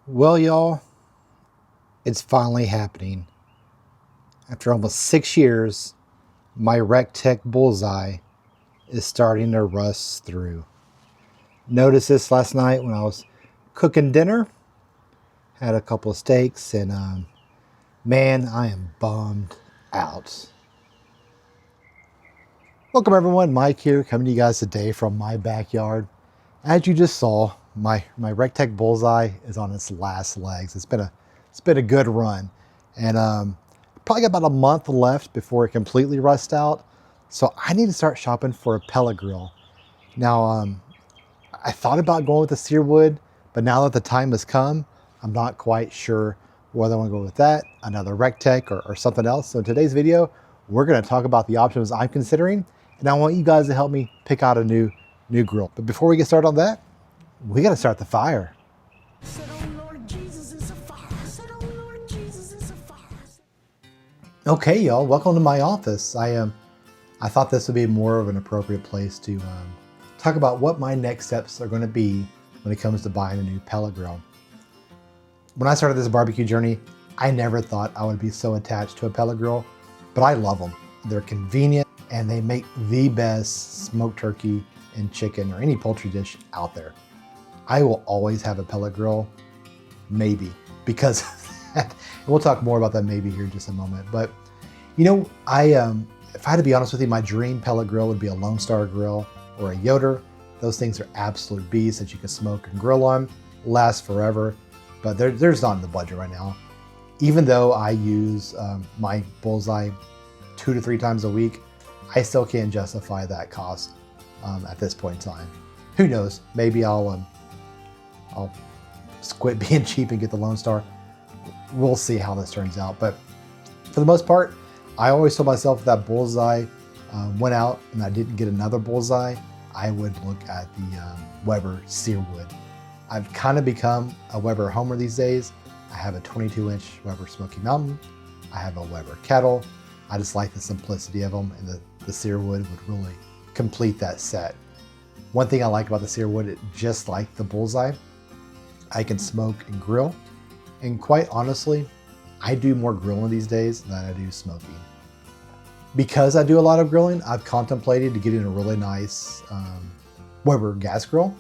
Well, y'all, it's finally happening. After almost 6 years, my Recteq Bullseye is starting to rust through. Noticed this last night when I was cooking dinner. Had a couple of steaks, and man, I am bummed out. Welcome, everyone. Mike here, coming to you guys today from my backyard. As you just saw, my Recteq Bullseye is on its last legs. It's been a good run, and probably got about a month left before it completely rusts out. So I need to start shopping for a pellet grill. Now, I thought about going with the Searwood, but now that the time has come, I'm not quite sure whether I want to go with that, another Recteq, or something else. So in today's video, we're going to talk about the options I'm considering, and I want you guys to help me pick out a new grill. But before we get started on that, we got to start the fire. Okay, y'all, welcome to my office. I thought this would be more of an appropriate place to talk about what my next steps are going to be when it comes to buying a new pellet grill. When I started this barbecue journey, I never thought I would be so attached to a pellet grill, but I love them. They're convenient and they make the best smoked turkey and chicken or any poultry dish out there. I will always have a pellet grill, maybe, because of that. We'll talk more about that maybe here in just a moment. But you know, if I had to be honest with you, my dream pellet grill would be a Lone Star grill or a Yoder. Those things are absolute beasts that you can smoke and grill on, last forever. But there's not in the budget right now. Even though I use my Bullseye 2 to 3 times a week, I still can't justify that cost at this point in time. Who knows? Maybe I'll quit being cheap and get the Lone Star. We'll see how this turns out. But for the most part, I always told myself if that Bullseye went out and I didn't get another Bullseye, I would look at the Weber Searwood. I've kind of become a Weber homer these days. I have a 22-inch Weber Smoky Mountain. I have a Weber Kettle. I just like the simplicity of them, and the Searwood would really complete that set. One thing I like about the Searwood, just like the Bullseye, I can smoke and grill. And quite honestly, I do more grilling these days than I do smoking. Because I do a lot of grilling, I've contemplated to getting a really nice Weber gas grill.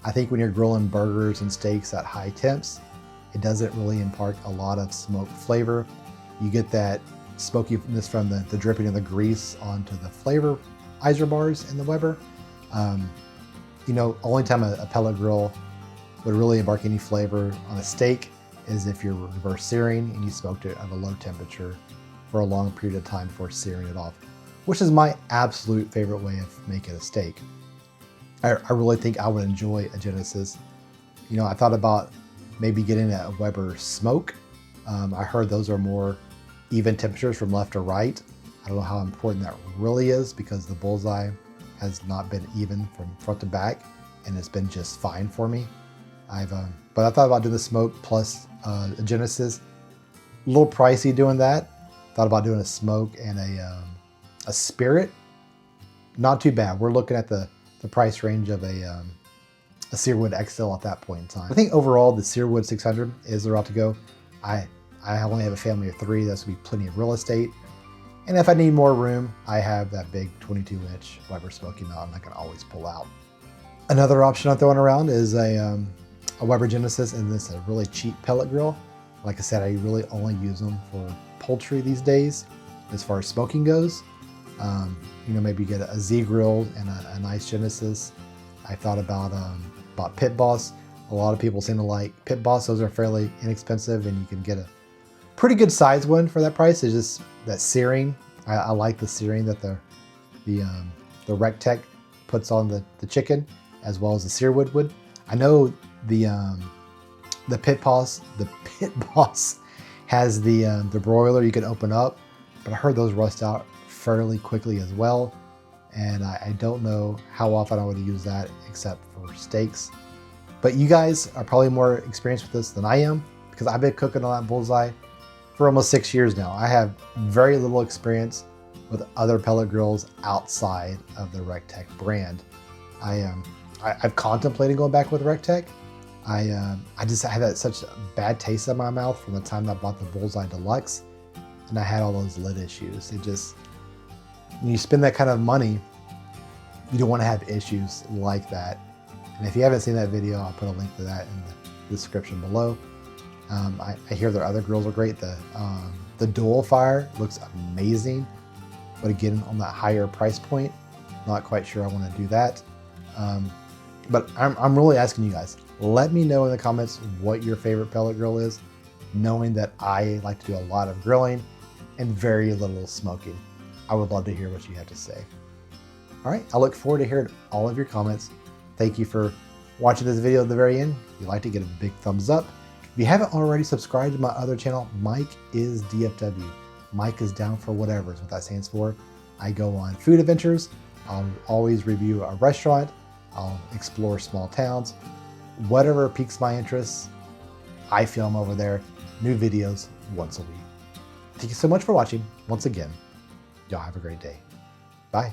I think when you're grilling burgers and steaks at high temps, it doesn't really impart a lot of smoke flavor. You get that smokiness from the dripping of the grease onto the flavor Iser bars in the Weber. You know, only time a pellet grill would really embark any flavor on a steak is if you're reverse searing and you smoked it at a low temperature for a long period of time before searing it off, which is my absolute favorite way of making a steak. I really think I would enjoy a Genesis. You know, I thought about maybe getting a Weber Smoke. I heard those are more even temperatures from left to right. I don't know how important that really is because the Bullseye has not been even from front to back, and it's been just fine for me. But I thought about doing the Smoke plus a Genesis. A little pricey doing that. Thought about doing a Smoke and a Spirit. Not too bad. We're looking at the price range of a Searwood XL at that point in time. I think overall the Searwood 600 is the route to go. I only have a family of 3. That's gonna be plenty of real estate. And if I need more room, I have that big 22-inch Weber Smoky Mountain I can always pull out. Another option I'm throwing around is a Weber Genesis, and this is a really cheap pellet grill. Like I said, I really only use them for poultry these days as far as smoking goes. You know, maybe get a Z grill and a nice Genesis. I thought about Pit Boss. A lot of people seem to like Pit Boss. Those are fairly inexpensive, and you can get a pretty good size one for that price. It's just that searing. I like the searing that the Recteq puts on the chicken, as well as the Searwood would. I know the Pit Boss has the broiler you can open up, but I heard those rust out fairly quickly as well, and I don't know how often I would use that except for steaks. But you guys are probably more experienced with this than I am, because I've been cooking on that Bullseye for almost 6 years now. I have very little experience with other pellet grills outside of the Recteq brand. I've contemplated going back with Recteq. I just had that such a bad taste in my mouth from the time I bought the Bullseye Deluxe, and I had all those lid issues. It just, when you spend that kind of money, you don't want to have issues like that. And if you haven't seen that video, I'll put a link to that in the description below. I hear their other grills are great. The Dual Fire looks amazing, but again, on that higher price point, not quite sure I want to do that. But I'm really asking you guys, let me know in the comments what your favorite pellet grill is, knowing that I like to do a lot of grilling and very little smoking. I would love to hear what you have to say. All right, I look forward to hearing all of your comments. Thank you for watching this video at the very end. If you like to, give it a big thumbs up. If you haven't already subscribed to my other channel, Mike is DFW. Mike is down for whatever is what that stands for. I go on food adventures. I'll always review a restaurant. I'll explore small towns. Whatever piques my interest, I film over there. New videos once a week. Thank you so much for watching. Once again, y'all have a great day. Bye.